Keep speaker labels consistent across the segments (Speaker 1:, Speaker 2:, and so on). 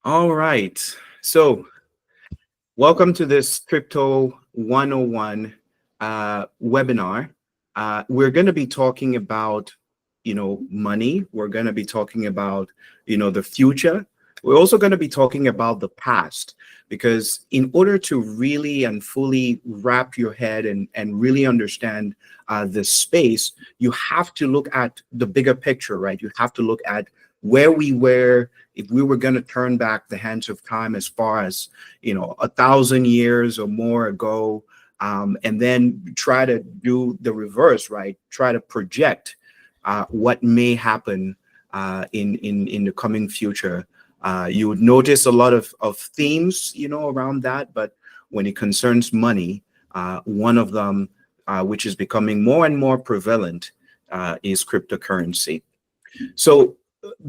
Speaker 1: All right. So, welcome to this Crypto 101 webinar. We're going to be talking about, money. We're going to be talking about, the future. We're also going to be talking about the past because in order to really and fully wrap your head and really understand this space, you have to look at the bigger picture, right? You have to look at where we were if we were going to turn back the hands of time as far as 1,000 years or more ago, and then try to do the reverse, right? Try to project what may happen in the coming future. You would notice a lot of themes, around that, but when it concerns money, one of them, which is becoming more and more prevalent, is cryptocurrency. So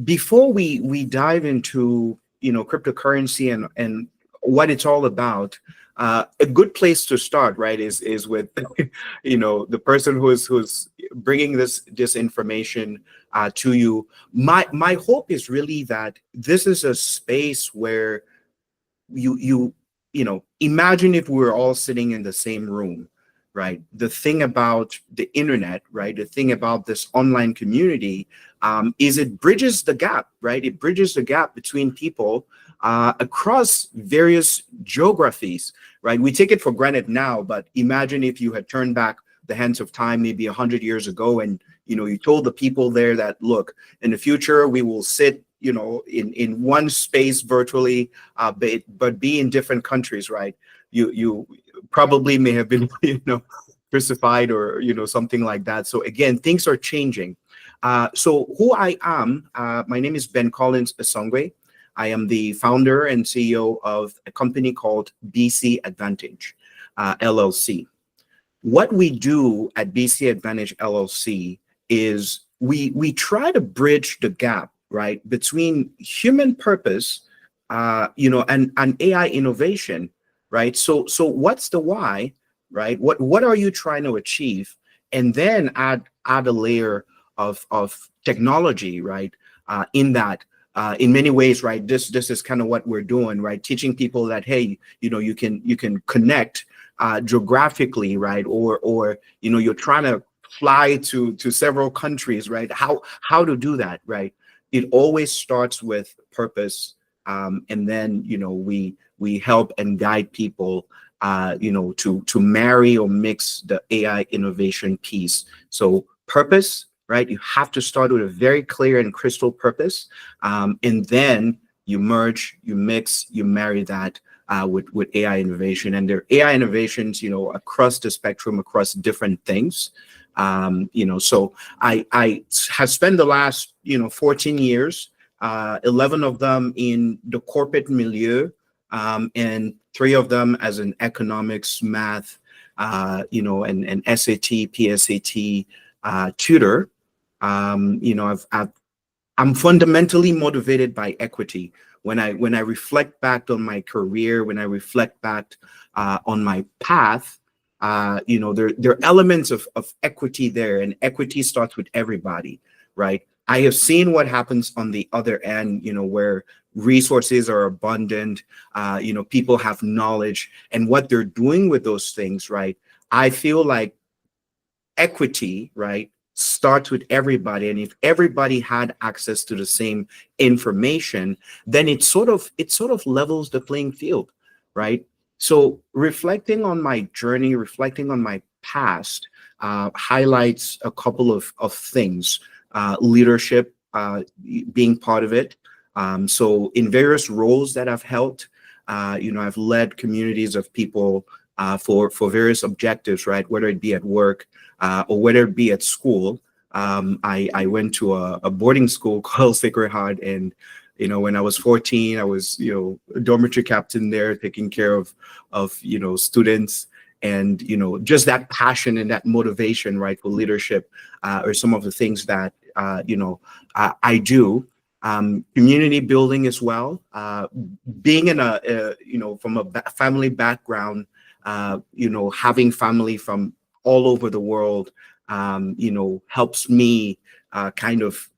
Speaker 1: before we dive into cryptocurrency and what it's all about, a good place to start, right, is with the person who's bringing this information to you. My hope is really that this is a space where imagine if we were all sitting in the same room, right? The thing about the internet, right? The thing about this online community is it bridges the gap, right? It bridges the gap between people across various geographies, right? We take it for granted now, but imagine if you had turned back the hands of time maybe 100 years ago and you told the people there that, look, in the future we will sit in one space virtually, but be in different countries, right? You probably may have been crucified or something like that. So again, things are changing. So who I am, my name is Ben Collins Asongwe. I am the founder and CEO of a company called BC Advantage LLC. What we do at BC Advantage LLC is we try to bridge the gap, right, between human purpose, and AI innovation, right? So what's the why, right? What are you trying to achieve, and then add a layer of technology, right? In that, in many ways, right? This is kind of what we're doing, right? Teaching people that, hey, you can connect geographically, right? Or you're trying to fly to several countries, right? How to do that, right? It always starts with purpose, and then we help and guide people to marry or mix the AI innovation piece. So purpose, right? You have to start with a very clear and crystal purpose, and then you merge, you mix, you marry that with AI innovation. And there are AI innovations across the spectrum, across different things. So I have spent the last 14 years, 11 of them in the corporate milieu, and 3 of them as an economics, math, and SAT, PSAT tutor. I'm fundamentally motivated by equity. When I reflect back on my career, when I reflect back on my path, there are elements of equity there, and equity starts with everybody, right? I have seen what happens on the other end, where resources are abundant, people have knowledge, and what they're doing with those things, right? I feel like equity, right, starts with everybody, and if everybody had access to the same information, then it sort of levels the playing field, right? So reflecting on my journey, reflecting on my past, highlights a couple of things. Leadership being part of it. So in various roles that I've held, I've led communities of people for various objectives, right? Whether it be at work or whether it be at school. I went to a boarding school called Sacred Heart, and when I was 14, I was a dormitory captain there, taking care of students, and just that passion and that motivation, right, for leadership are some of the things that I do. Community building as well. Being in from a family background, having family from all over the world, helps me kind of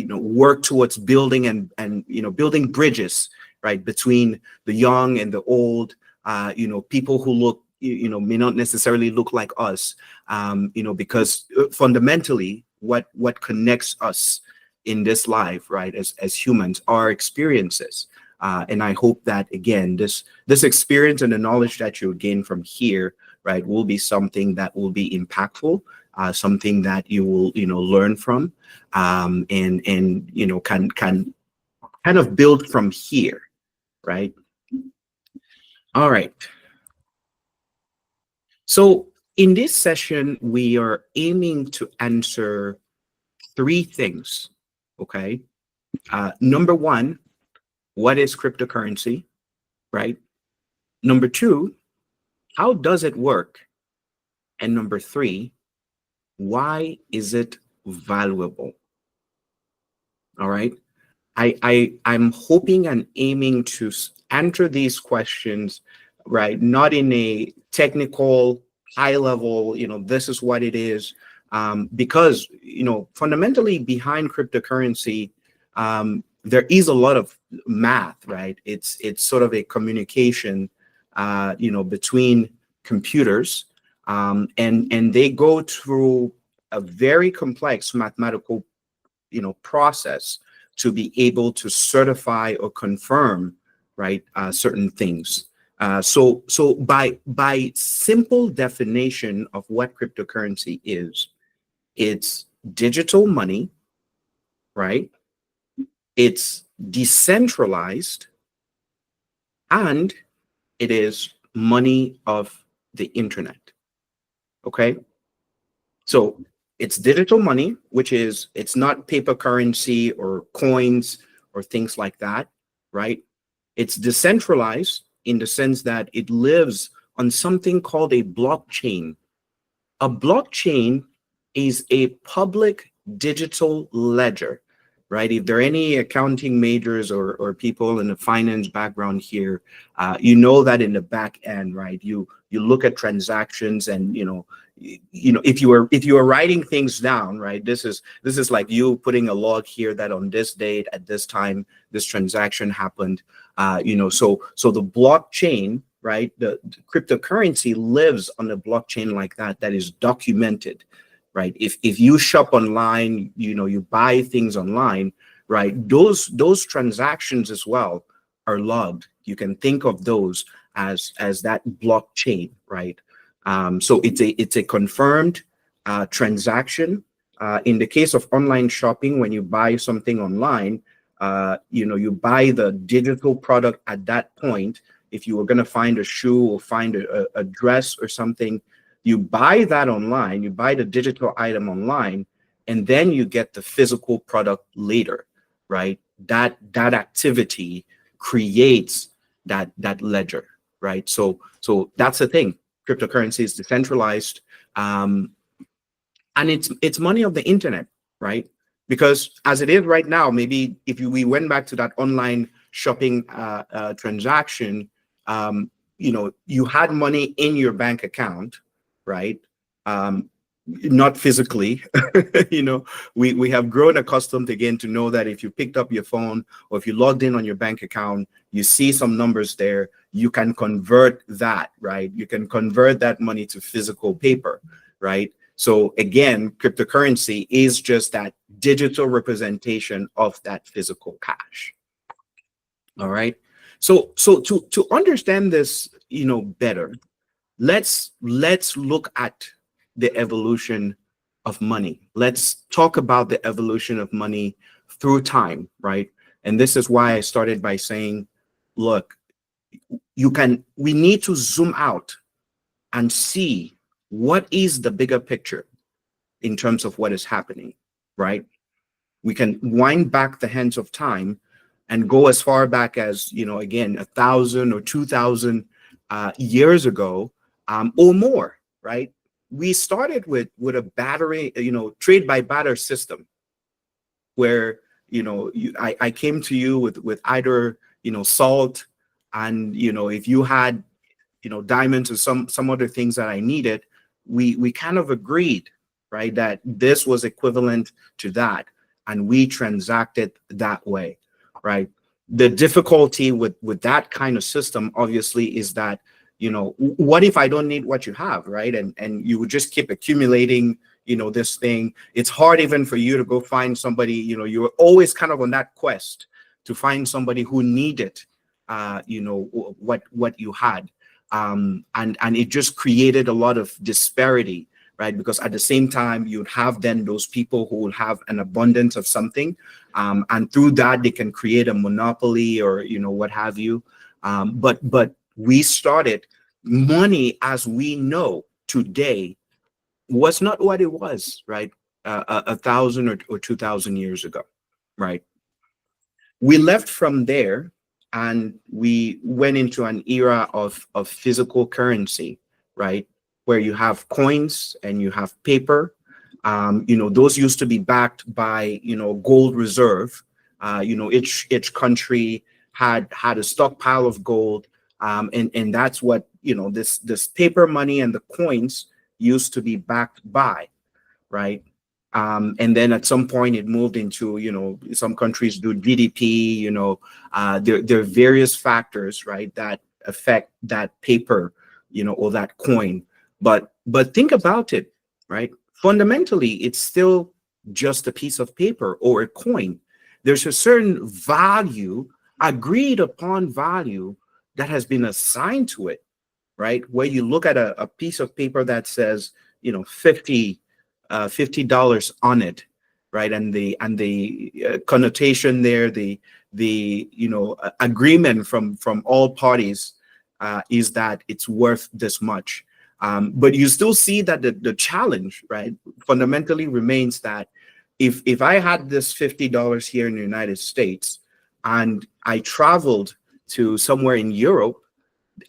Speaker 1: work towards building and building bridges, right? Between the young and the old, people who look, may not necessarily look like us, because fundamentally what connects us in this life, right, as humans, are experiences. And I hope that, again, this experience and the knowledge that you'll gain from here, right, will be something that will be impactful, something that you will, learn from, and can kind of build from here, right? All right. So in this session, we are aiming to answer three things, okay? Number one, what is cryptocurrency, right? Number two, how does it work? And number three, why is it valuable? All right. I'm hoping and aiming to answer these questions, right? Not in a technical, high level, this is what it is. Because, fundamentally behind cryptocurrency, there is a lot of math, right? It's sort of a communication, between computers, and they go through a very complex mathematical, process to be able to certify or confirm, right, certain things. So by simple definition of what cryptocurrency is, it's digital money, right? It's decentralized, and it is money of the internet. Okay. So it's digital money, which is, it's not paper currency or coins or things like that, right? It's decentralized in the sense that it lives on something called a blockchain. A blockchain is a public digital ledger, right? If there are any accounting majors or people in the finance background here, you know that in the back end, right? You look at transactions, and if you are writing things down, right? This is like you putting a log here that on this date at this time this transaction happened. So the blockchain, right? The cryptocurrency lives on a blockchain like that is documented, right? If you shop online, you buy things online, right? Those transactions as well are logged. You can think of those as that blockchain, right? So it's a confirmed transaction. In the case of online shopping, when you buy something online, you buy the digital product at that point. If you were going to find a shoe or find a dress or something, you buy that online, you buy the digital item online, and then you get the physical product later, right? That activity creates that ledger, right? So that's the thing. Cryptocurrency is decentralized, and it's money of the internet, right? Because as it is right now, maybe if we went back to that online shopping transaction, you had money in your bank account, right? Not physically. We have grown accustomed again to know that if you picked up your phone or if you logged in on your bank account, you see some numbers there, you can convert that, right? You can convert that money to physical paper, right? So again, cryptocurrency is just that digital representation of that physical cash. All right. So to understand this, better, let's look at the evolution of money. Let's talk about the evolution of money through time, right? And this is why I started by saying, look, we need to zoom out and see what is the bigger picture in terms of what is happening, right? We can wind back the hands of time and go as far back as, again, 1,000 or 2,000 years ago, or more, right? We started with a battery, trade by barter system, where I came to you with either salt, and if you had diamonds or some other things that I needed, we kind of agreed, right, that this was equivalent to that, and we transacted that way, right? The difficulty with that kind of system, obviously, is that, what if I don't need what you have, right? And you would just keep accumulating, this thing. It's hard even for you to go find somebody, you're always kind of on that quest to find somebody who needed, what you had. And it just created a lot of disparity, right? Because at the same time, you'd have then those people who will have an abundance of something, and through that they can create a monopoly, or what have you. But we started, money as we know today was not what it was, right? 1,000 or 2,000 years ago, right? We left from there and we went into an era of physical currency, right? Where you have coins and you have paper. Those used to be backed by, gold reserve. Each country had a stockpile of gold. And that's what, this paper money and the coins used to be backed by, right? And then at some point it moved into, some countries do GDP, there are various factors, right, that affect that paper, or that coin. But think about it, right? Fundamentally, it's still just a piece of paper or a coin. There's a certain value, agreed upon value, that has been assigned to it, right? Where you look at a piece of paper that says, $50 on it, right? And the connotation there, the agreement from all parties, is that it's worth this much. But you still see that the challenge, right, fundamentally remains that if I had this $50 here in the United States and I traveled to somewhere in Europe,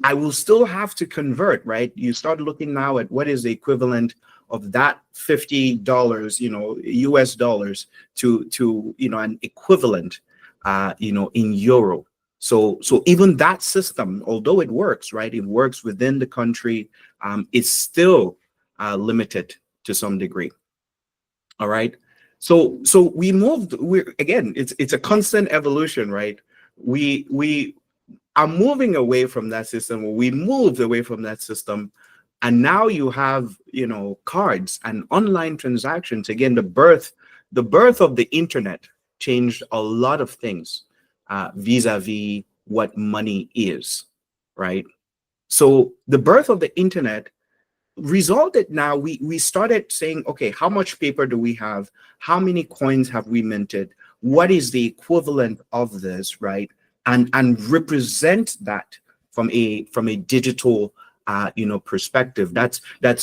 Speaker 1: I will still have to convert, right? You start looking now at what is the equivalent of that $50, US dollars to an equivalent, in euro. So even that system, although it works, right? It works within the country. It's still limited to some degree. All right. So we moved. It's a constant evolution, right? We are moving away from that system. We moved away from that system. And now you have, cards and online transactions. Again, the birth of the internet changed a lot of things, vis-a-vis what money is, right? So the birth of the internet resulted, now we started saying, okay, how much paper do we have? How many coins have we minted? What is the equivalent of this, right? And represent that from a digital perspective. That's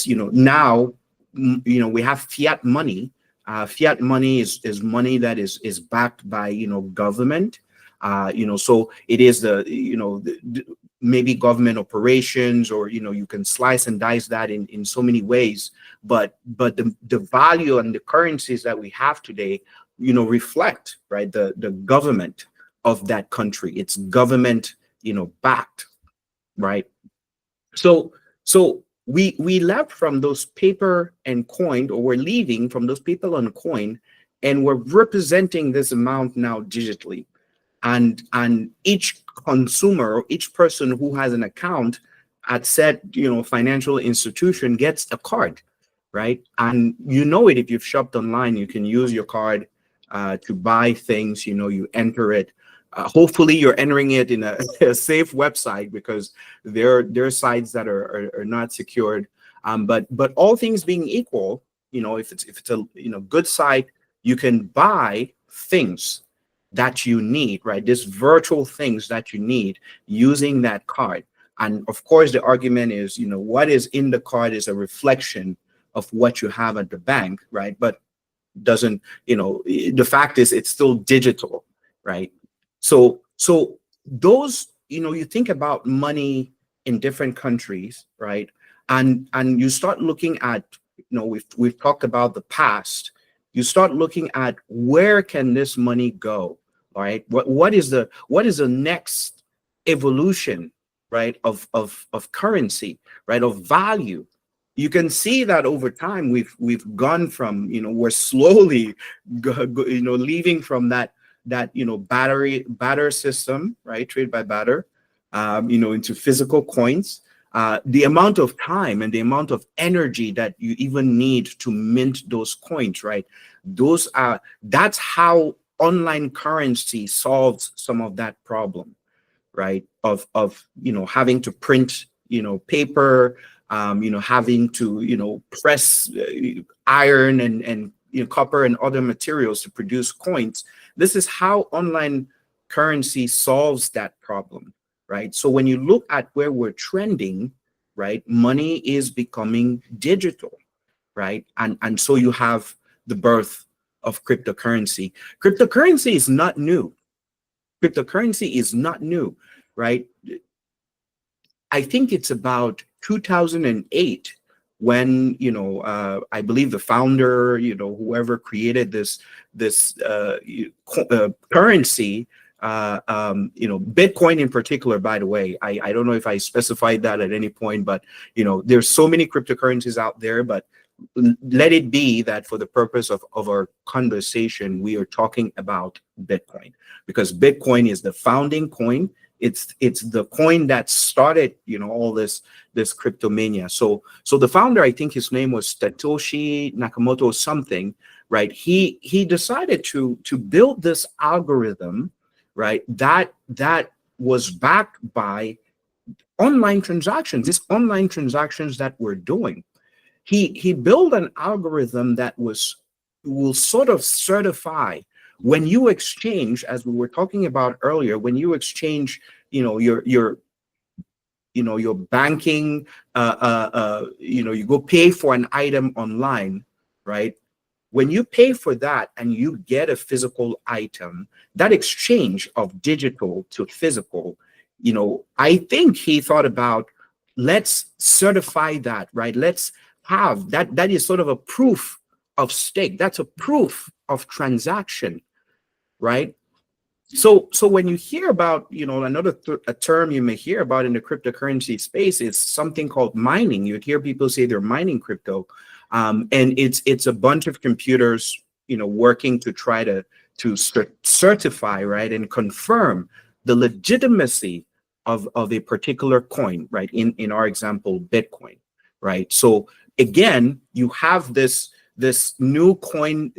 Speaker 1: now we have fiat money. Fiat money is money that is backed by government. So it is maybe government operations, or you can slice and dice that in so many ways. But the value and the currencies that we have today, reflect, right, the government of that country. It's government backed, right? So we left from those paper and coin, or we're leaving from those paper and coin, and we're representing this amount now digitally. And each consumer, each person who has an account at said financial institution gets a card, right? And it, if you've shopped online, you can use your card to buy things. You enter it. Hopefully you're entering it in a safe website, because there are sites that are not secured. But all things being equal, if it's a good site, you can buy things that you need, right? These virtual things that you need using that card. And of course, the argument is, what is in the card is a reflection of what you have at the bank, right? But doesn't, the fact is it's still digital, right? So those, you think about money in different countries, right? And you start looking at, we've talked about the past. You start looking at, where can this money go, right? What is the next evolution, right, of currency, right, of value? You can see that over time we've gone from, we're slowly leaving from that batter system, right? Trade by batter, into physical coins. The amount of time and the amount of energy that you even need to mint those coins, right? That's how online currency solves some of that problem, right? Of having to print, paper, having to, press iron and copper and other materials to produce coins. This is how online currency solves that problem, right? So when you look at where we're trending, right, money is becoming digital, right? And so you have the birth of cryptocurrency. Cryptocurrency is not new. Cryptocurrency is not new, right? I think it's about 2008 when I believe the founder, whoever created this currency, Bitcoin in particular. By the way, I don't know if I specified that at any point, but there's so many cryptocurrencies out there, but let it be that for the purpose of our conversation, we are talking about Bitcoin, because Bitcoin is the founding coin. It's the coin that started, all this cryptomania. So the founder, I think his name was Satoshi Nakamoto or something, right? He decided to build this algorithm, right? That was backed by online transactions. These online transactions that we're doing. He built an algorithm that will sort of certify when you exchange, as we were talking about earlier, when you exchange, your banking, you go pay for an item online, right? When you pay for that and you get a physical item, that exchange of digital to physical, I think he thought about, let's certify that, right? Let's have that is sort of a proof of stake. That's a proof of transaction, right? So when you hear about, another a term you may hear about in the cryptocurrency space is something called mining. You hear people say they're mining crypto, and it's a bunch of computers, working to try to certify, right, and confirm the legitimacy of a particular coin, right? In our example, Bitcoin, right? So again, you have this new coin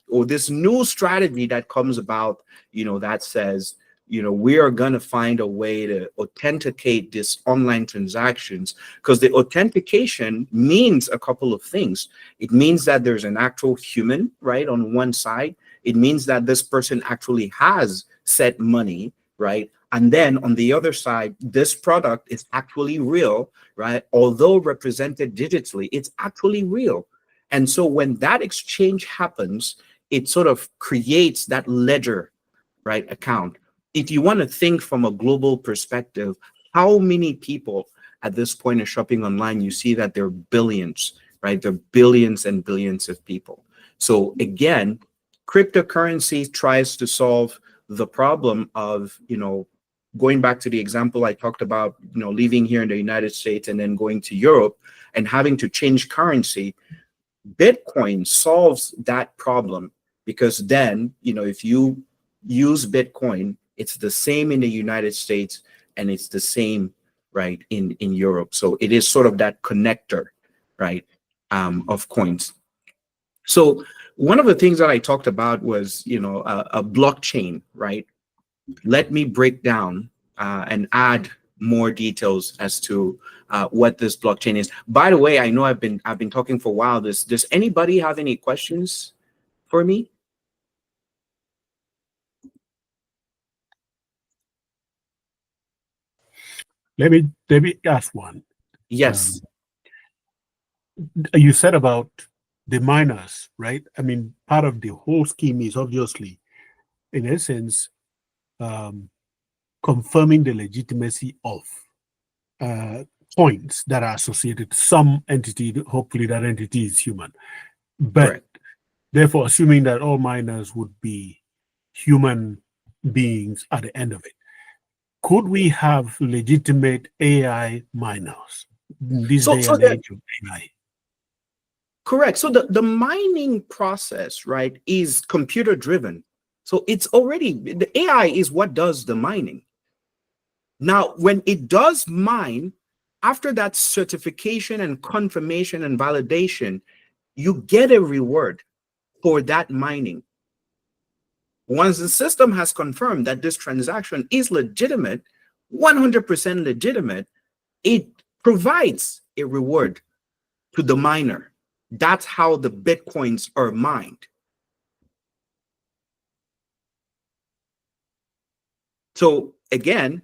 Speaker 1: or this new strategy that comes about, that says, we are going to find a way to authenticate these online transactions, because the authentication means a couple of things. It means that there's an actual human, right, on one side. It means that this person actually has set money, right? And then on the other side, this product is actually real, right? Although represented digitally, it's actually real. And so when that exchange happens, it sort of creates that ledger, right, account. If you want to think from a global perspective, how many people at this point are shopping online? You see that there are billions, right? There are billions and billions of people. So again, cryptocurrency tries to solve the problem of, going back to the example I talked about, living here in the United States and then going to Europe and having to change currency. Bitcoin solves that problem, because then, if you use Bitcoin, it's the same in the United States and it's the same, right, in Europe. So it is sort of that connector, right, of coins. So one of the things that I talked about was, a blockchain, right? Let me break down and add more details as to what this blockchain is. By the way, I know I've been talking for a while. Does anybody have any questions for me?
Speaker 2: Let me ask one.
Speaker 1: Yes.
Speaker 2: You said about the miners, right? I mean, part of the whole scheme is obviously, in essence, confirming the legitimacy of coins that are associated to some entity. Hopefully, that entity is human. But
Speaker 1: Correct.
Speaker 2: Therefore, assuming that all miners would be human beings at the end of it, could we have legitimate AI miners in this day and age of AI?
Speaker 1: Correct. So the mining process, right, is computer driven. So it's already, the AI is what does the mining. Now, when it does mine, after that certification and confirmation and validation, you get a reward for that mining. Once the system has confirmed that this transaction is legitimate, 100% legitimate, it provides a reward to the miner. That's how the Bitcoins are mined. So again,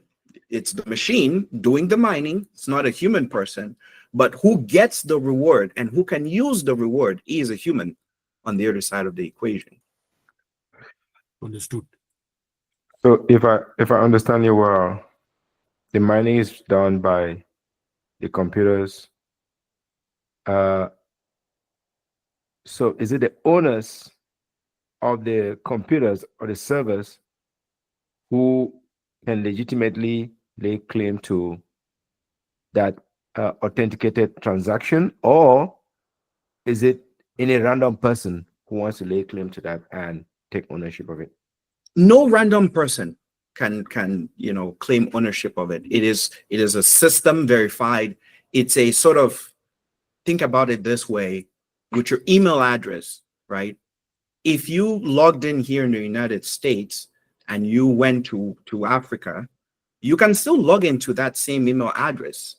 Speaker 1: it's the machine doing the mining. It's not a human person, but who gets the reward and who can use the reward is a human on the other side of the equation.
Speaker 2: Understood.
Speaker 3: So if I understand you well, the mining is done by the computers. So is it the owners of the computers or the servers who can legitimately lay claim to that authenticated transaction, or is it any random person who wants to lay claim to that and take ownership of it?
Speaker 1: No random person can claim ownership of it. It is a system verified. It's a sort of, think about it this way, with your email address, right? If you logged in here in the United States and you went to Africa, you can still log into that same email address,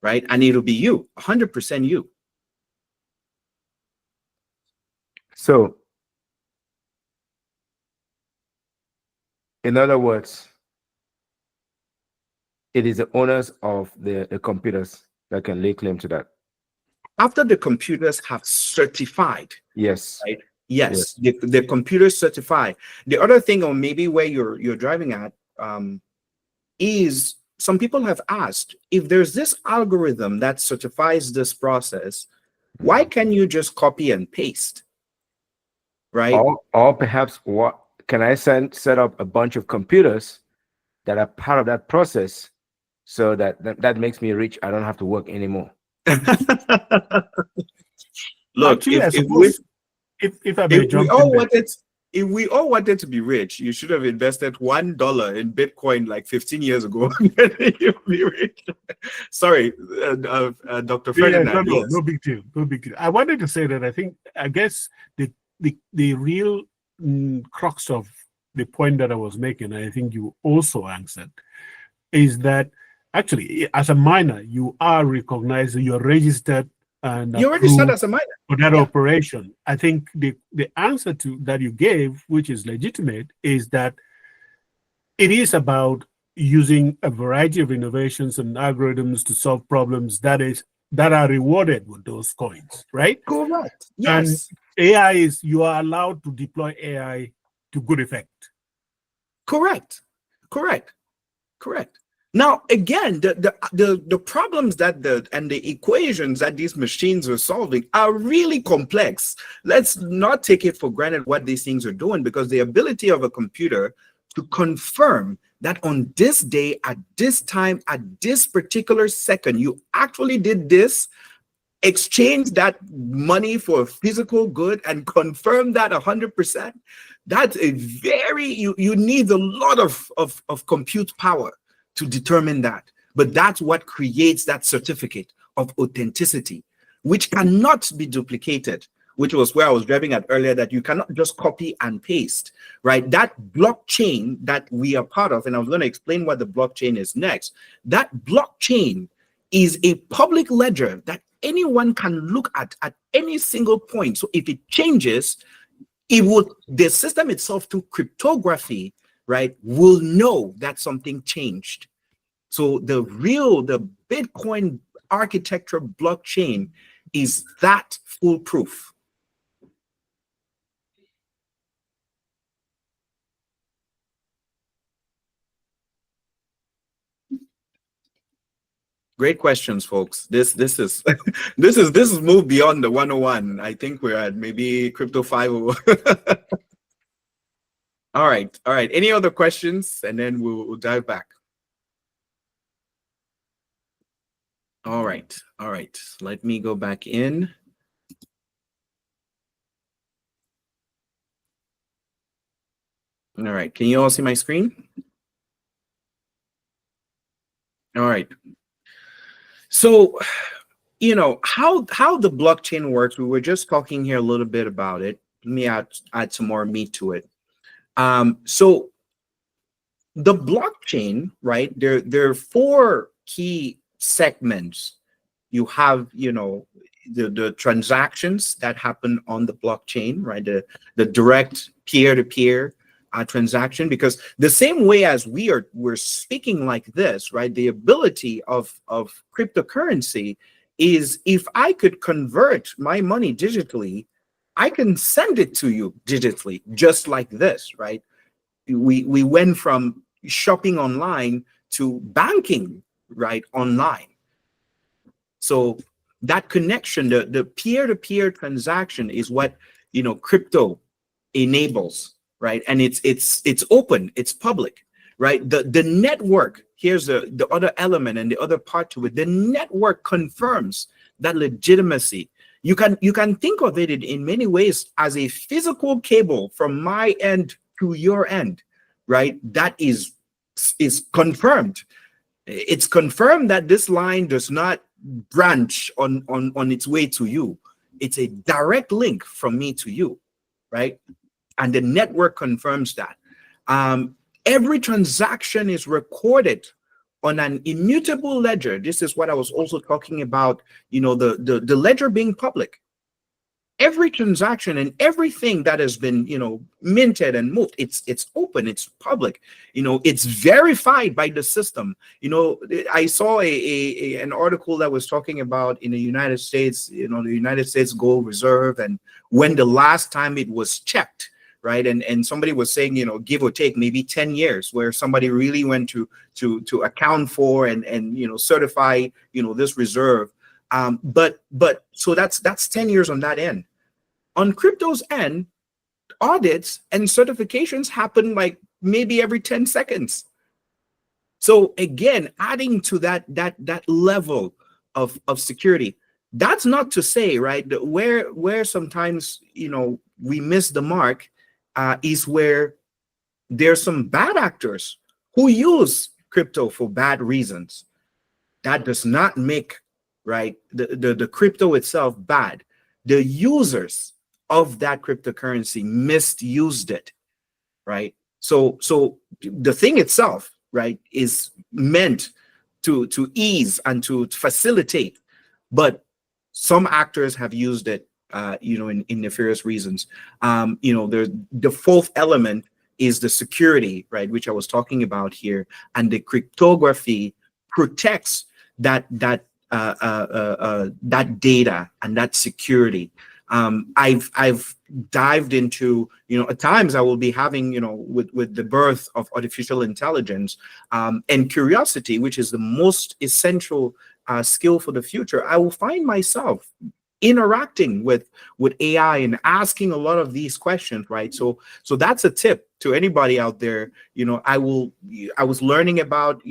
Speaker 1: right? And it'll be you, 100% you.
Speaker 3: So in other words, it is the owners of the computers that can lay claim to that.
Speaker 1: After the computers have certified,
Speaker 3: yes,
Speaker 1: right? Yes, the computers certify. The other thing, or maybe where you're driving at, is some people have asked, if there's this algorithm that certifies this process, why can't you just copy and paste, right?
Speaker 3: Or perhaps, what can I set up a bunch of computers that are part of that process, so that makes me rich? I don't have to work anymore.
Speaker 1: Look,
Speaker 2: Actually, if I may jump in there.
Speaker 1: If we all wanted to be rich, you should have invested $1 in Bitcoin like 15 years ago. You'll be rich. Sorry, Dr. Ferdinand.
Speaker 2: No,
Speaker 1: Yes.
Speaker 2: no big deal. No big deal. I wanted to say that I guess the real crux of the point that I was making, and I think you also answered, is that actually, as a miner, you are recognized, you're registered, and
Speaker 1: You already started as a miner
Speaker 2: for that operation. I think the answer to that you gave, which is legitimate, is that it is about using a variety of innovations and algorithms to solve problems that are rewarded with those coins, right?
Speaker 1: Correct. Yes.
Speaker 2: And AI is, you are allowed to deploy AI to good effect.
Speaker 1: Correct. Now, again, the problems and the equations that these machines are solving are really complex. Let's not take it for granted what these things are doing, because the ability of a computer to confirm that on this day, at this time, at this particular second, you actually did this, exchange that money for a physical good, and confirm that 100%, that's a very, you need a lot of compute power to determine that. But that's what creates that certificate of authenticity, which cannot be duplicated, which was where I was driving at earlier, that you cannot just copy and paste, right? That blockchain that we are part of, and I was going to explain what the blockchain is next. That blockchain is a public ledger that anyone can look at any single point. So if it changes, the system itself, through cryptography, right, will know that something changed. So the Bitcoin architecture blockchain is that foolproof. Great questions, folks. This is this is moved beyond the 101. I think we're at maybe crypto 5. All right. Any other questions? And then we'll dive back. All right. Let me go back in. All right. Can you all see my screen? All right. So, how the blockchain works, we were just talking here a little bit about it. Let me add some more meat to it. So the blockchain, right? There are four key segments. You have, the transactions that happen on the blockchain, right? The direct peer-to-peer transaction, because the same way as we're speaking like this, right? The ability of cryptocurrency is, if I could convert my money digitally, I can send it to you digitally, just like this, right? We went from shopping online to banking, right, online. So that connection, the peer-to-peer transaction, is what crypto enables, right? And it's open, it's public, right? The network, here's the other element and the other part to it. The network confirms that legitimacy. You can think of it in many ways as a physical cable from my end to your end, right? That is confirmed. It's confirmed that this line does not branch on its way to you. It's a direct link from me to you, right? And the network confirms that. Every transaction is recorded on an immutable ledger. This is what I was also talking about, the ledger being public. Every transaction and everything that has been, minted and moved, it's open, it's public, it's verified by the system. I saw an article that was talking about in the United States, the United States gold reserve, and when the last time it was checked, right? And somebody was saying, give or take maybe 10 years, where somebody really went to account for and certify, this reserve. But so that's 10 years on that end. On crypto's end, audits and certifications happen like maybe every 10 seconds. So again, adding to that level of security. That's not to say, right, that where sometimes we miss the mark is where there's some bad actors who use crypto for bad reasons. That does not make, right, the crypto itself bad. The users of that cryptocurrency misused it, right? So the thing itself, right, is meant to ease and to facilitate, but some actors have used it, in nefarious reasons. The fourth element is the security, right, which I was talking about here, and the cryptography protects that data and that security. I've dived into, at times I will be having, with the birth of artificial intelligence, and curiosity, which is the most essential skill for the future. I will find myself interacting with AI and asking a lot of these questions, right? So that's a tip to anybody out there. I was learning about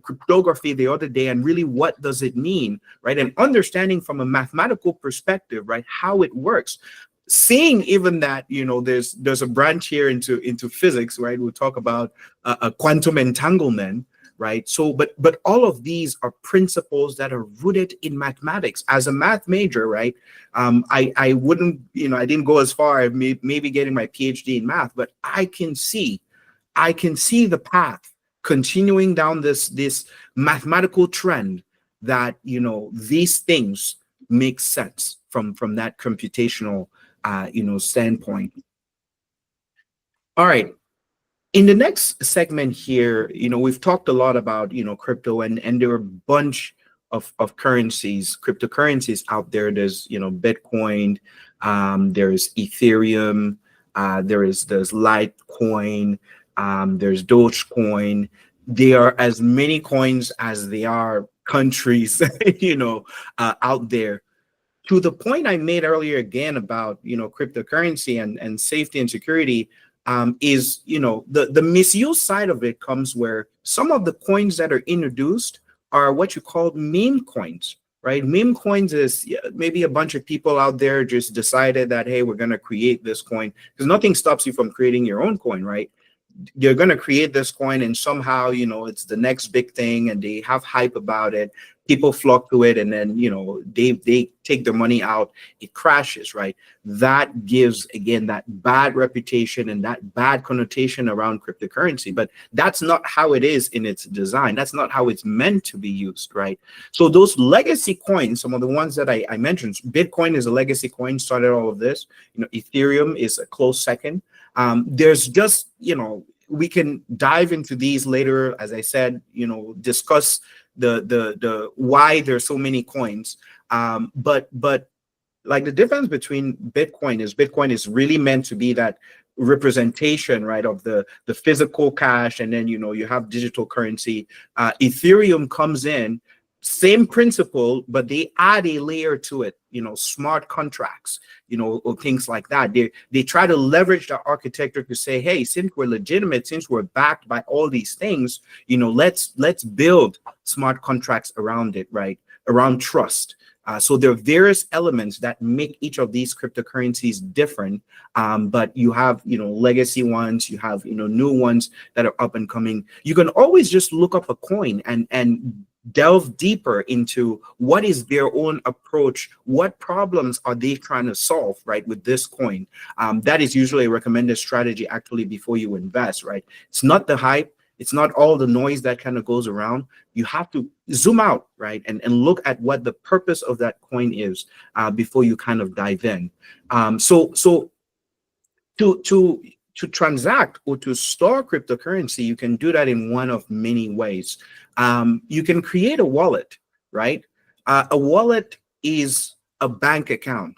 Speaker 1: cryptography the other day, and really what does it mean, right? And understanding from a mathematical perspective, right, how it works. Seeing even that there's a branch here into physics, right? We'll talk about a quantum entanglement, right? So, but all of these are principles that are rooted in mathematics. As a math major, right? I wouldn't, I didn't go as far as maybe getting my PhD in math, but I can see the path continuing down this mathematical trend that these things make sense from that computational standpoint. All right. In the next segment here, we've talked a lot about, crypto, and there are a bunch of cryptocurrencies out there. There's, Bitcoin, there's Ethereum, there's Litecoin, there's Dogecoin. There are as many coins as there are countries, out there. To the point I made earlier again about, cryptocurrency and safety and security, is the misuse side of it comes where some of the coins that are introduced are what you call meme coins, right? Meme coins is maybe a bunch of people out there just decided that, hey, we're going to create this coin, because nothing stops you from creating your own coin, right? they're going to create this coin, and somehow, it's the next big thing, and they have hype about it. People flock to it, and then, they take their money out. It crashes, right? That gives, again, that bad reputation and that bad connotation around cryptocurrency. But that's not how it is in its design. That's not how it's meant to be used, right? So those legacy coins, some of the ones that I mentioned, Bitcoin is a legacy coin, started all of this. Ethereum is a close second. There's just, we can dive into these later, as I said, discuss the why there's so many coins. But like the difference between Bitcoin is really meant to be that representation, right, of the physical cash, and then you have digital currency. Ethereum comes in, same principle, but they add a layer to it, smart contracts, or things like that. They try to leverage the architecture to say, hey, since we're legitimate, since we're backed by all these things, let's build smart contracts around it, right? Around trust. So there are various elements that make each of these cryptocurrencies different. But you have, legacy ones, you have, new ones that are up and coming. You can always just look up a coin and delve deeper into what is their own approach, what problems are they trying to solve, right, with this coin. That is usually a recommended strategy actually before you invest, right? It's not the hype, it's not all the noise that kind of goes around. You have to zoom out, right, and look at what the purpose of that coin is before you kind of dive in. So to transact or to store cryptocurrency, you can do that in one of many ways. You can create a wallet, right? A wallet is a bank account,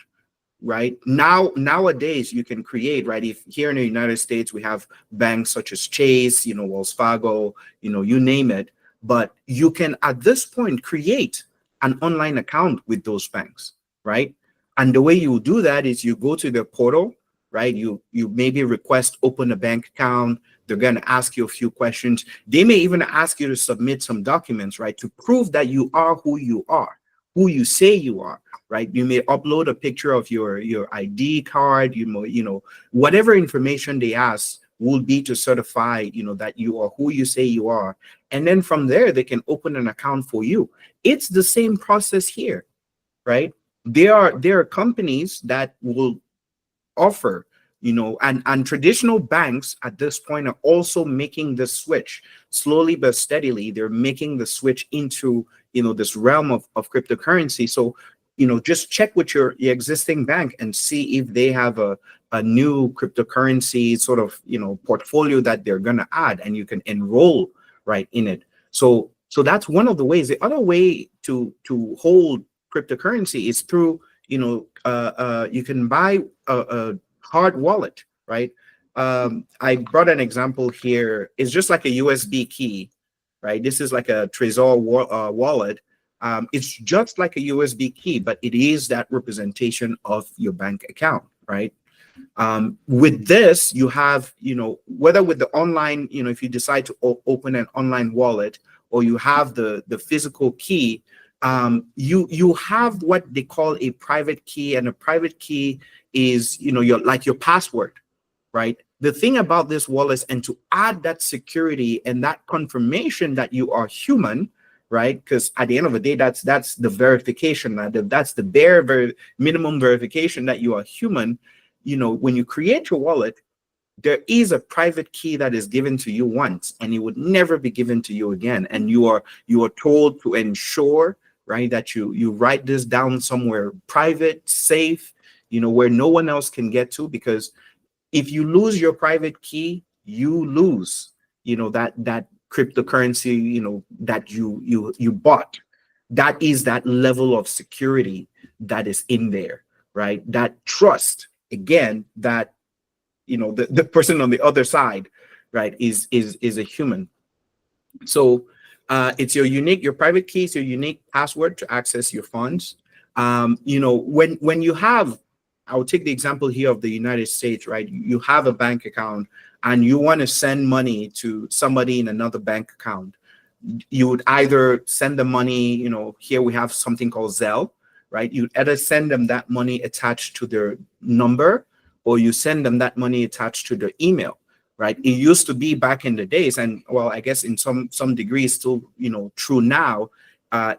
Speaker 1: right? Nowadays, you can create, right? If here in the United States, we have banks such as Chase, Wells Fargo, you name it. But you can, at this point, create an online account with those banks, right? And the way you do that is you go to the portal, right? You maybe request open a bank account. They're going to ask you a few questions. They may even ask you to submit some documents, right, to prove that you are who you are, who you say you are, right? You may upload a picture of your ID card, whatever information they ask will be to certify, that you are who you say you are. And then from there, they can open an account for you. It's the same process here, right? There are companies that will offer, and traditional banks at this point are also making the switch slowly but steadily. They're making the switch into, this realm of cryptocurrency. So, just check with your existing bank and see if they have a new cryptocurrency sort of, portfolio that they're going to add, and you can enroll right in it. So that's one of the ways. The other way to hold cryptocurrency is through, you can buy a hard wallet, right? I brought an example here. It's just like a USB key, right? This is like a Trezor wallet. It's just like a USB key, but it is that representation of your bank account, right? With this, you have, whether with the online, if you decide to open an online wallet, or you have the physical key, you have what they call a private key, and a private key is, your password, right? The thing about this wallet is, and to add that security and that confirmation that you are human, right? Because at the end of the day, that's the verification, that's the bare minimum verification that you are human. When you create your wallet, there is a private key that is given to you once, and it would never be given to you again. And you are told to ensure, right, that you write this down somewhere private, safe, where no one else can get to, because if you lose your private key, you lose, that cryptocurrency, that you bought. That is that level of security that is in there, right? That trust, again, that, the person on the other side, right, is a human. So it's your private key is your unique password to access your funds. When you have, I'll take the example here of the United States, right? You have a bank account and you want to send money to somebody in another bank account. You would either send the money, here we have something called Zelle, right? You either send them that money attached to their number, or you send them that money attached to their email, right? It used to be back in the days, and well, I guess in some degree still, true now,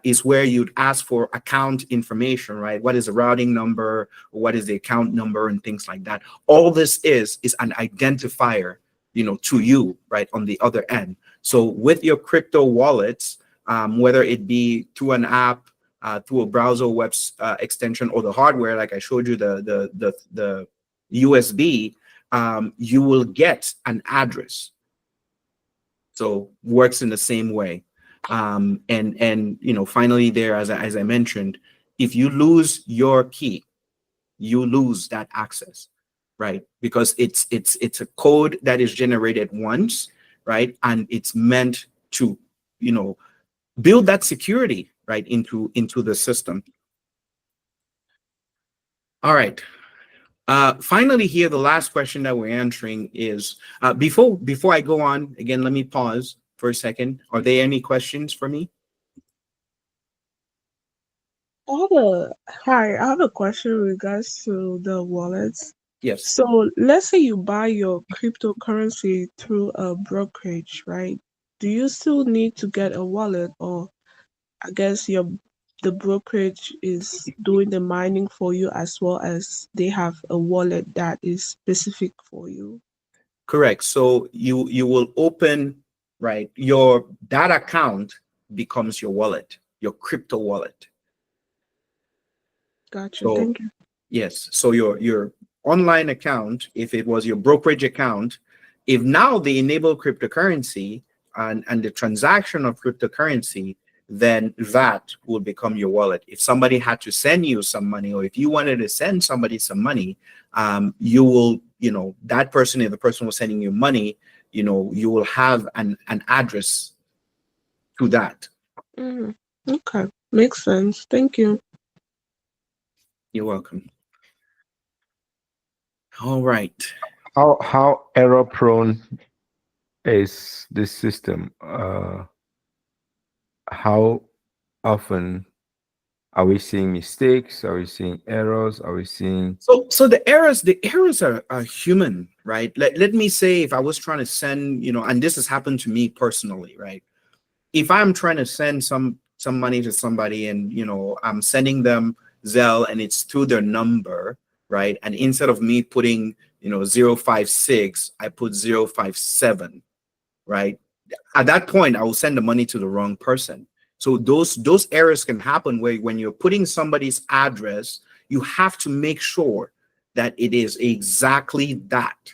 Speaker 1: is where you'd ask for account information, right? What is the routing number, or what is the account number, and things like that. All this is an identifier, to you, right, on the other end. So with your crypto wallets, whether it be through an app, through a browser web extension, or the hardware, like I showed you, the USB, you will get an address. So works in the same way. And finally there, as I mentioned, if you lose your key, you lose that access, right? Because it's a code that is generated once, right? And it's meant to, build that security, right, into the system. All right. Finally here, the last question that we're answering is, before I go on, again, let me pause for a second. Are there any questions for me?
Speaker 4: I have a question in regards to the wallets.
Speaker 1: Yes.
Speaker 4: So let's say you buy your cryptocurrency through a brokerage, right? Do you still need to get a wallet, or I guess the brokerage is doing the mining for you as well as they have a wallet that is specific for you?
Speaker 1: Correct. So you will open, right, that account becomes your wallet, your crypto wallet.
Speaker 4: Gotcha.
Speaker 1: So
Speaker 4: Thank you.
Speaker 1: yes, so your online account, if it was your brokerage account, if now they enable cryptocurrency and the transaction of cryptocurrency, then that will become your wallet. If somebody had to send you some money, or if you wanted to send somebody some money, you will, that person, if the person was sending you money, you will have an address to that.
Speaker 4: Okay, makes sense. Thank you.
Speaker 1: You're welcome. All right.
Speaker 3: How error prone is this system? How often are we seeing mistakes? Are we seeing errors? Are we seeing
Speaker 1: so the errors are human, right? Let me say, if I was trying to send, and this has happened to me personally, right? If I'm trying to send some money to somebody, and I'm sending them Zelle and it's through their number, right? And instead of me putting 056, I put 057, right? At that point, I will send the money to the wrong person. So those errors can happen where when you're putting somebody's address, you have to make sure that it is exactly that.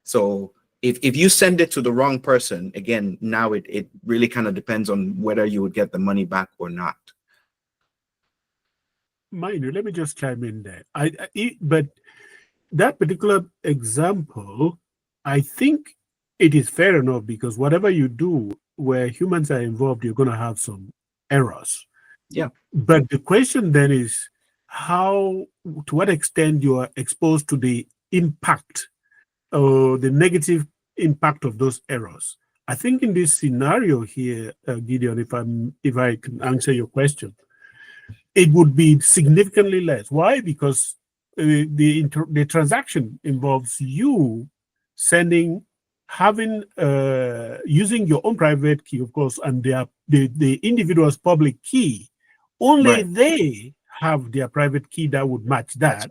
Speaker 1: So if you send it to the wrong person, again, now it really kind of depends on whether you would get the money back or not.
Speaker 2: Mind you, let me just chime in there. But that particular example, I think it is fair enough, because whatever you do where humans are involved, you're going to have some errors.
Speaker 1: Yeah.
Speaker 2: But the question then is to what extent you are exposed to the impact or the negative impact of those errors. I think in this scenario here, Gideon, if I can answer your question, it would be significantly less. Why? Because the transaction involves you using your own private key, of course, and the individual's public key. Only
Speaker 1: Right.
Speaker 2: they have their private key that would match that.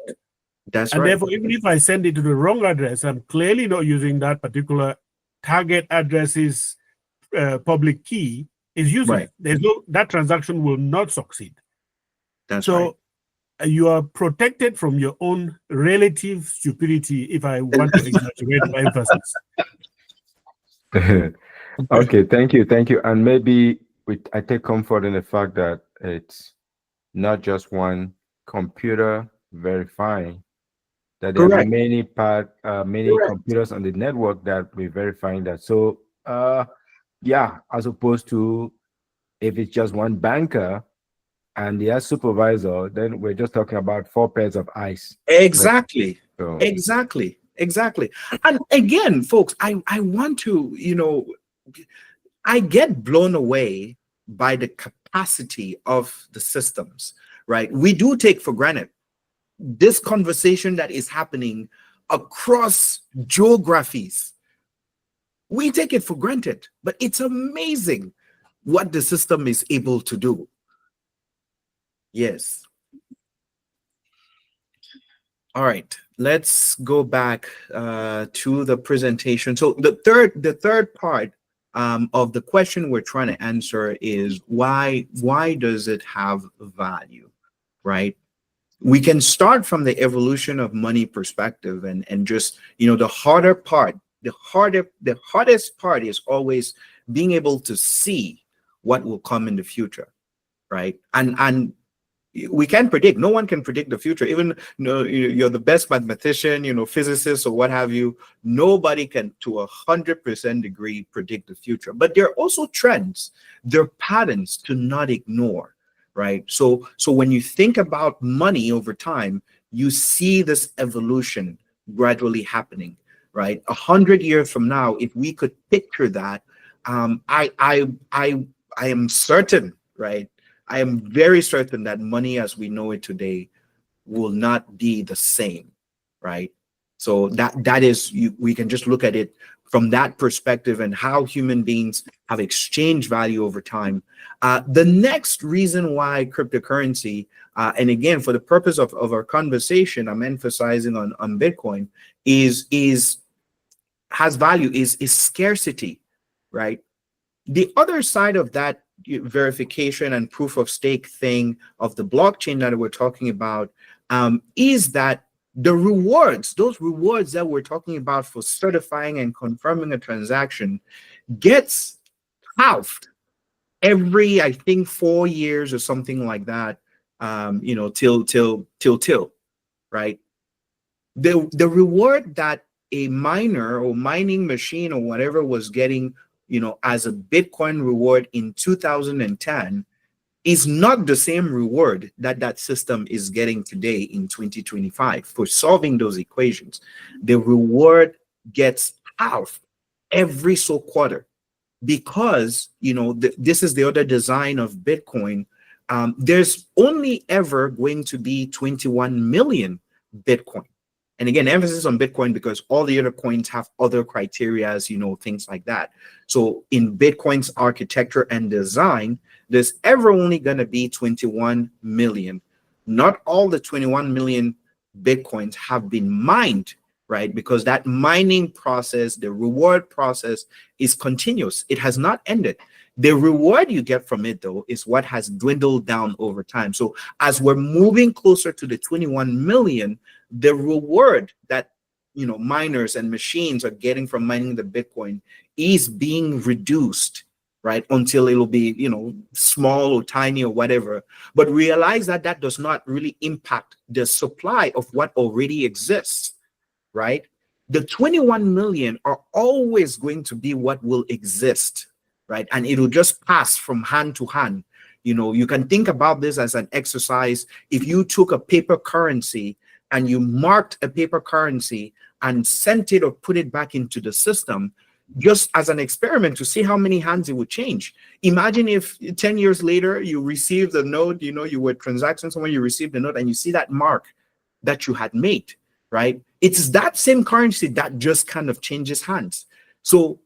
Speaker 1: That's
Speaker 2: and
Speaker 1: right.
Speaker 2: Therefore, even if I send it to the wrong address, I'm clearly not using that particular target address's public key. Is useless.
Speaker 1: Right.
Speaker 2: That transaction will not succeed.
Speaker 1: That's
Speaker 2: so
Speaker 1: right.
Speaker 2: You are protected from your own relative stupidity, if I want to exaggerate my emphasis.
Speaker 3: Okay, thank you. And maybe I take comfort in the fact that it's not just one computer verifying, that there are many computers on the network that we're verifying that. So yeah, as opposed to if it's just one banker and their supervisor, then we're just talking about 4 pairs of eyes.
Speaker 1: Exactly.
Speaker 3: So,
Speaker 1: Exactly. And again, folks, I want to, I get blown away by the capacity of the systems, right? We do take for granted this conversation that is happening across geographies. We take it for granted, but it's amazing what the system is able to do. Yes. All right, let's go back to the presentation. So the third part of the question we're trying to answer is why does it have value, right? We can start from the evolution of money perspective and just, the harder part, the hardest part is always being able to see what will come in the future, right? And we can predict. No one can predict the future. Even you're the best mathematician, physicist or what have you. Nobody can, to 100% degree, predict the future. But there are also trends. There are patterns to not ignore, right? So when you think about money over time, you see this evolution gradually happening, right? 100 years from now, if we could picture that, I am certain, right? I am very certain that money as we know it today will not be the same, right? So that is, we can just look at it from that perspective and how human beings have exchanged value over time. The next reason why cryptocurrency, and again, for the purpose of our conversation, I'm emphasizing on Bitcoin, has value is scarcity, right? The other side of that verification and proof of stake thing of the blockchain that we're talking about is that the rewards, those rewards that we're talking about for certifying and confirming a transaction, gets halved every, I think, 4 years or something like that, till, right? The reward that a miner or mining machine or whatever was getting, as a Bitcoin reward in 2010 is not the same reward that system is getting today in 2025 for solving those equations. The reward gets half every so quarter because, this is the other design of Bitcoin. There's only ever going to be 21 million Bitcoin. And again, emphasis on Bitcoin because all the other coins have other criterias, things like that. So in Bitcoin's architecture and design, there's ever only going to be 21 million. Not all the 21 million Bitcoins have been mined, right? Because that mining process, the reward process, is continuous. It has not ended. The reward you get from it, though, is what has dwindled down over time. So as we're moving closer to the 21 million, the reward that miners and machines are getting from mining the Bitcoin is being reduced, right? Until it'll be, small or tiny or whatever. But realize that that does not really impact the supply of what already exists, right? The 21 million are always going to be what will exist, right? And it'll just pass from hand to hand. You can think about this as an exercise. If you took a paper currency and you marked a paper currency and sent it or put it back into the system, just as an experiment to see how many hands it would change. Imagine if 10 years later you received a note, you were transacting somewhere, you received a note and you see that mark that you had made, right? It's that same currency that just kind of changes hands. So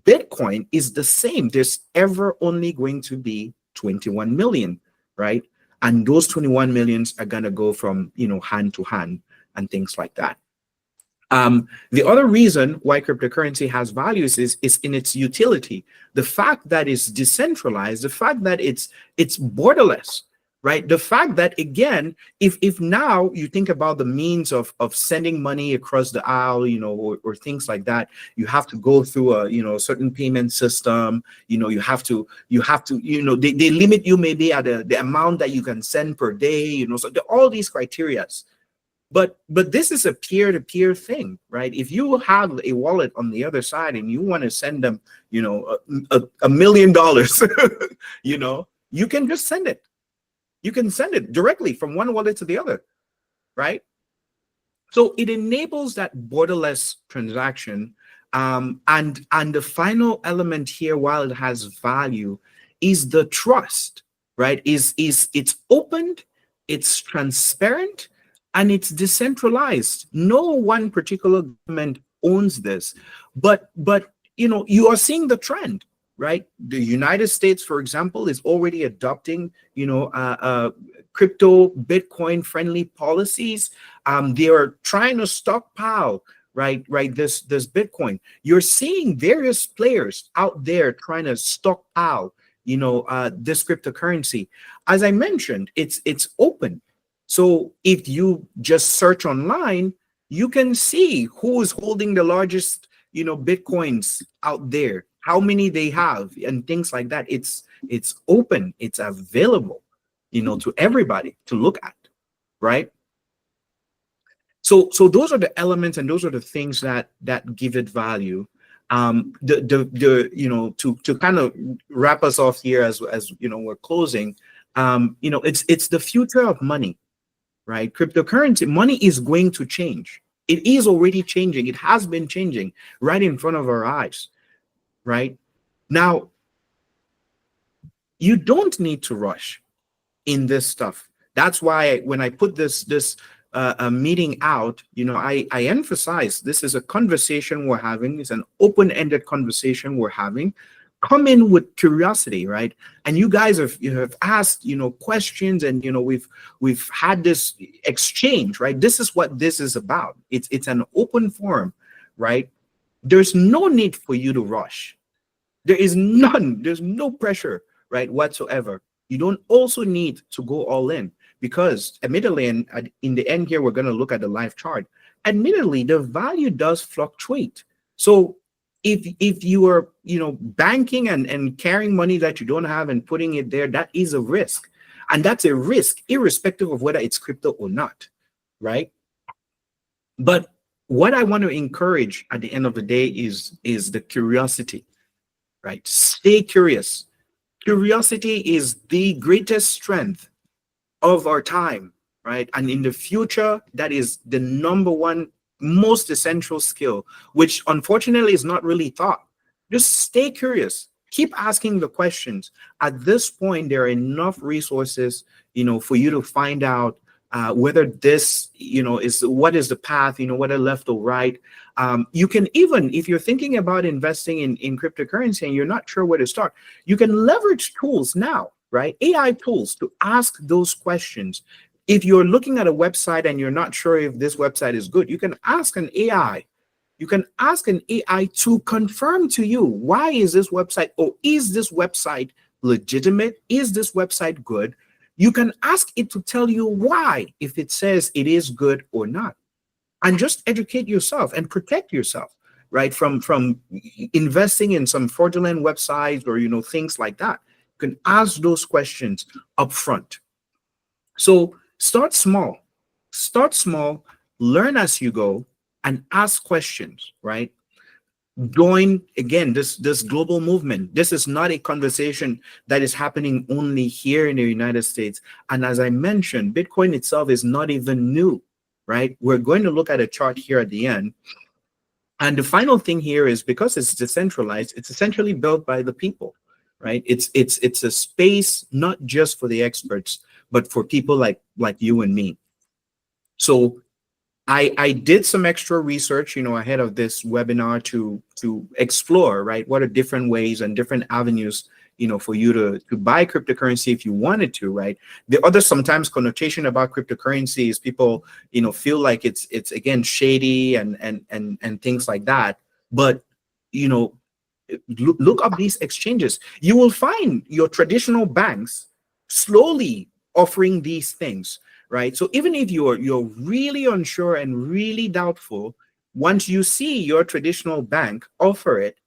Speaker 1: Bitcoin is the same. There's ever only going to be 21 million, right? And those 21 millions are going to go from, hand to hand and things like that. The other reason why cryptocurrency has values is in its utility. The fact that it's decentralized, the fact that it's borderless, right? The fact that, again, if now you think about the means of sending money across the aisle, or things like that, you have to go through a certain payment system. You have to they limit you maybe at the amount that you can send per day. So all these criterias. But this is a peer-to-peer thing, right? If you have a wallet on the other side and you want to send them, $1 million, you can just send it. You can send it directly from one wallet to the other, right? So it enables that borderless transaction. And the final element here, while it has value, is the trust, right? It's opened, it's transparent, and it's decentralized. No one particular government owns this, but you are seeing the trend, right? The United States, for example, is already adopting crypto Bitcoin friendly policies. They are trying to stockpile this Bitcoin. You're seeing various players out there trying to stockpile this cryptocurrency. As I mentioned, it's open. So if you just search online, you can see who is holding the largest Bitcoins out there, how many they have, and things like that. It's open, it's available to everybody to look at, right? So those are the elements, and those are the things that give it value. To kind of wrap us off here as we're closing, it's the future of money, right? Cryptocurrency money is going to change. It is already changing. It has been changing right in front of our eyes, right? Now, you don't need to rush in this stuff. That's why when I put this meeting out, I emphasize this is a conversation we're having. It's an open-ended conversation we're having. Come in with curiosity, right? And you guys have asked questions, and we've had this exchange, right? This is what this is about. It's an open forum, right? There's no need for you to rush. There's no pressure, right, whatsoever. You don't also need to go all in, because admittedly, and in the end here, we're going to look at the live chart. Admittedly, the value does fluctuate. So if you are banking and carrying money that you don't have and putting it there, that is a risk. And that's a risk irrespective of whether it's crypto or not, right? But what I want to encourage at the end of the day is the curiosity, right? Stay curious. Curiosity is the greatest strength of our time, right? And in the future, that is the number one most essential skill, which unfortunately is not really taught. Just stay curious. Keep asking the questions. At this point, there are enough resources, for you to find out whether this, what is the path, whether left or right. You can even, if you're thinking about investing in cryptocurrency and you're not sure where to start, you can leverage tools now, right? AI tools to ask those questions. If you're looking at a website and you're not sure if this website is good, you can ask an AI. You can ask an AI to confirm to you, why is this website, or is this website legitimate? Is this website good? You can ask it to tell you why, if it says it is good or not. And just educate yourself and protect yourself, right, from investing in some fraudulent websites or things like that. You can ask those questions up front. So start small, learn as you go, and ask questions, right? Join, again, this global movement. This is not a conversation that is happening only here in the United States. And as I mentioned, Bitcoin itself is not even new, right? We're going to look at a chart here at the end. And the final thing here is, because it's decentralized, it's essentially built by the people, right? It's a space not just for the experts, but for people like you and me. So I did some extra research, ahead of this webinar to explore, right, what are different ways and different avenues, for you to buy cryptocurrency if you wanted to, right? The other sometimes connotation about cryptocurrency is people, feel like it's again shady and things like that. But look up these exchanges. You will find your traditional banks slowly offering these things, right? So even if you're really unsure and really doubtful, once you see your traditional bank offer it,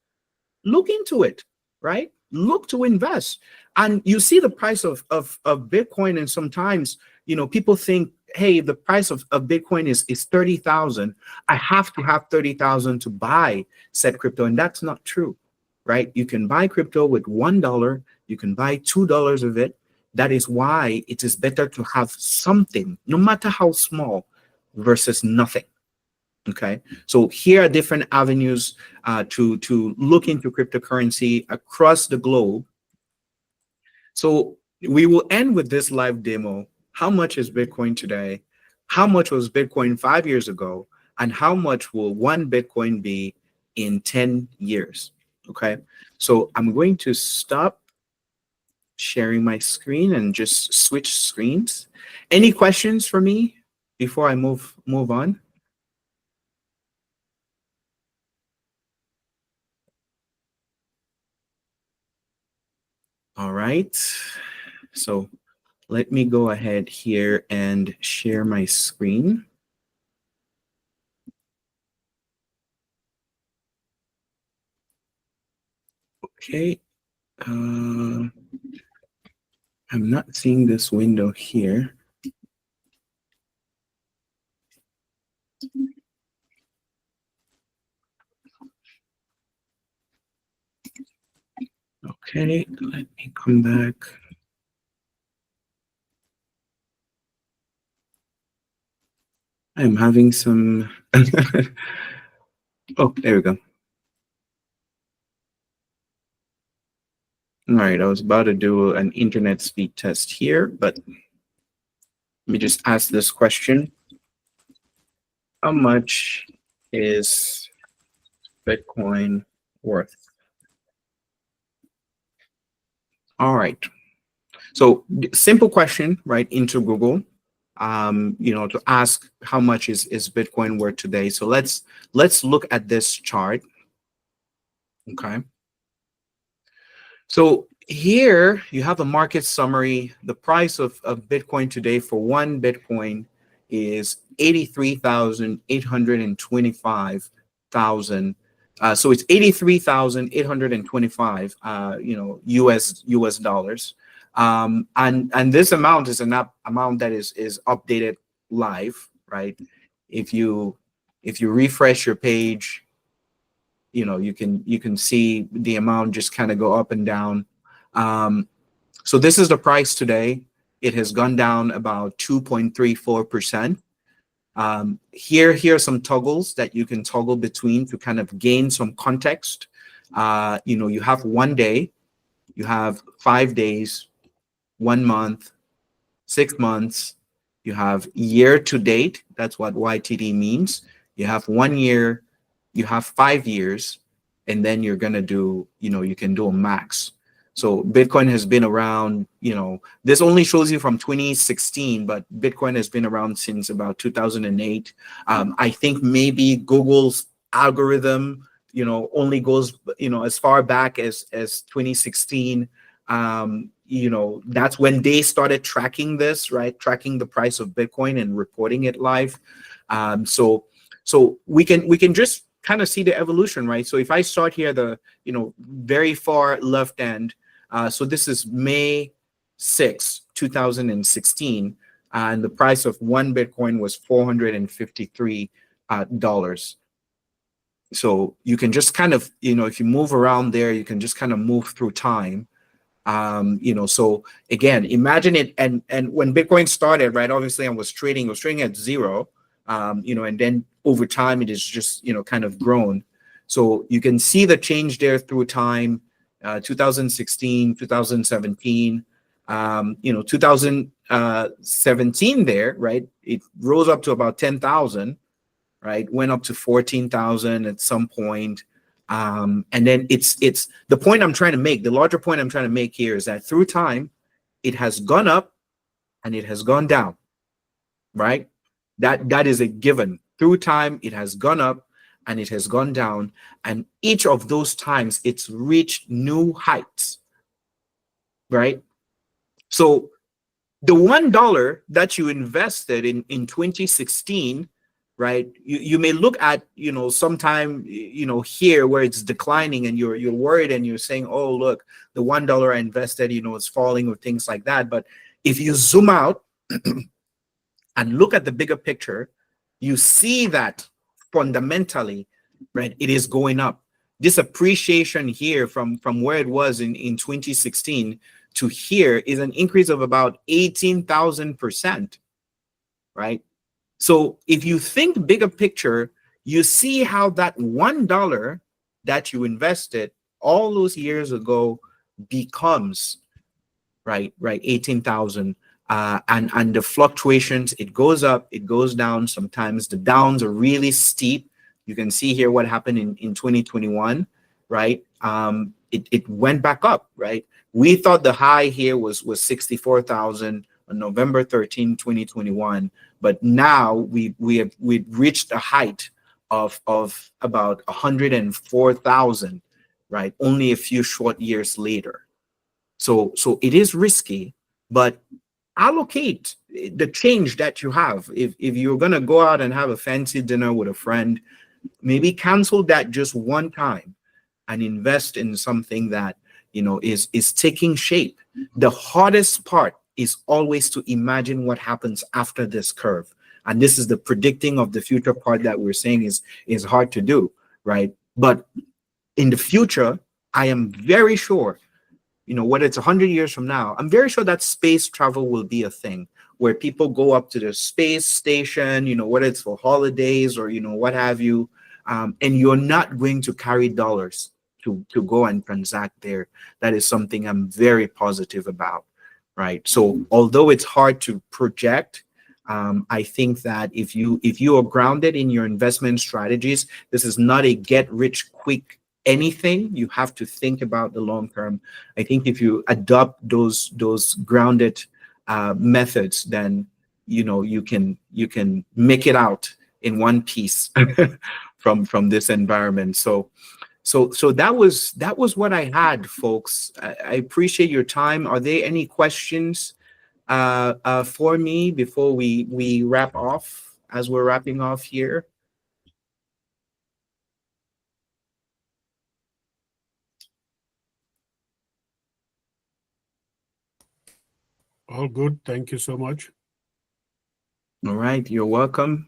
Speaker 1: look into it, right? Look to invest. And you see the price of Bitcoin, and sometimes people think, hey, the price of Bitcoin is 30,000. I have to have 30,000 to buy said crypto, and that's not true, right? You can buy crypto with $1. You can buy $2 of it. That is why it is better to have something, no matter how small, versus nothing. Okay, so here are different avenues to look into cryptocurrency across the globe. So we will end with this live demo. How much is Bitcoin today? how much was Bitcoin 5 years ago, and how much will one Bitcoin be in 10 years? Okay, so I'm going to stop sharing my screen and just switch screens. Any questions for me before I move on? All right, so let me go ahead here and share my screen. Okay, I'm not seeing this window here. Okay, let me come back. I'm having some. Oh, there we go. All right, I was about to do an internet speed test here, but let me just ask this question. How much is Bitcoin worth? All right. So simple question, right, into Google, to ask how much is Bitcoin worth today. So let's look at this chart. Okay. So here you have a market summary. The price of Bitcoin today for one Bitcoin is 83,825,000. So it's 83,825, US dollars. And this amount is an amount that is updated live, right? If you refresh your page, you can see the amount just kind of go up and down. So this is the price today. It has gone down about 2.34%. Here are some toggles that you can toggle between to kind of gain some context. You have 1 day, you have 5 days, 1 month, 6 months, you have year to date. That's what YTD means. You have 1 year, you have 5 years, and then you're going to do, you can do a max. So Bitcoin has been around, this only shows you from 2016, but Bitcoin has been around since about 2008. I think maybe Google's algorithm, only goes, as far back as 2016. That's when they started tracking this, right? Tracking the price of Bitcoin and reporting it live. So we can just kind of see the evolution, right? So if I start here, the very far left end, so this is May 6, 2016, and the price of one Bitcoin was $453. So you can just kind of, if you move around there, you can just kind of move through time. So again, imagine it, and when Bitcoin started, right, obviously I was trading at zero, and then over time it is just, kind of grown. So you can see the change there through time, 2016, 2017, 2017 there, right, it rose up to about 10,000, right, went up to 14,000 at some point. And then it's the point I'm trying to make, the larger point I'm trying to make here is that through time, it has gone up and it has gone down, right? That is a given. Through time, it has gone up and it has gone down. And each of those times, it's reached new heights, right? So the $1 that you invested in 2016, right, you may look at, sometime, here where it's declining and you're worried and you're saying, oh, look, the $1 I invested, is falling or things like that. But if you zoom out and look at the bigger picture, you see that fundamentally, right, it is going up. This appreciation here from where it was in 2016 to here is an increase of about 18,000%, right? So if you think bigger picture, you see how that $1 that you invested all those years ago becomes, right, 18,000. and the fluctuations, it goes up, it goes down. Sometimes the downs are really steep. You can see here what happened in 2021, right? It went back up, right? We thought the high here was 64,000 on November 13, 2021, but now we've reached a height of about 104,000, right? Only a few short years later. So it is risky, but allocate the change that you have. If you're gonna go out and have a fancy dinner with a friend, maybe cancel that just one time and invest in something that is taking shape. The hardest part is always to imagine what happens after this curve. And this is the predicting of the future part that we're saying is hard to do, right? But in the future, I am very sure, whether it's 100 years from now, I'm very sure that space travel will be a thing where people go up to the space station, whether it's for holidays or, what have you. And you're not going to carry dollars to go and transact there. That is something I'm very positive about, right? So although it's hard to project, I think that if you are grounded in your investment strategies, this is not a get rich quick anything. You have to think about the long term. I think if you adopt those grounded methods, then you can make it out in one piece from this environment. So that was what I had, folks. I appreciate your time. Are there any questions for me before we wrap off, as we're wrapping off here?
Speaker 2: All good. Thank you so much.
Speaker 1: All right, you're welcome.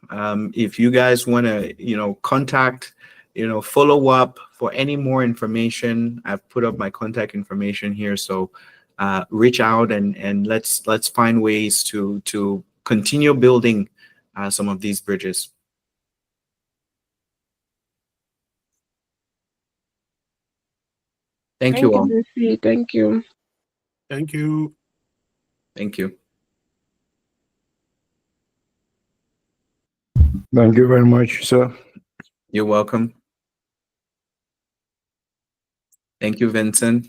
Speaker 1: If you guys want to, contact, follow up for any more information, I've put up my contact information here. So reach out and let's find ways to continue building some of these bridges. Thank you all.
Speaker 4: BC. Thank you.
Speaker 2: Thank you.
Speaker 1: Thank you.
Speaker 3: Thank you very much, sir.
Speaker 1: You're welcome. Thank you, Vincent.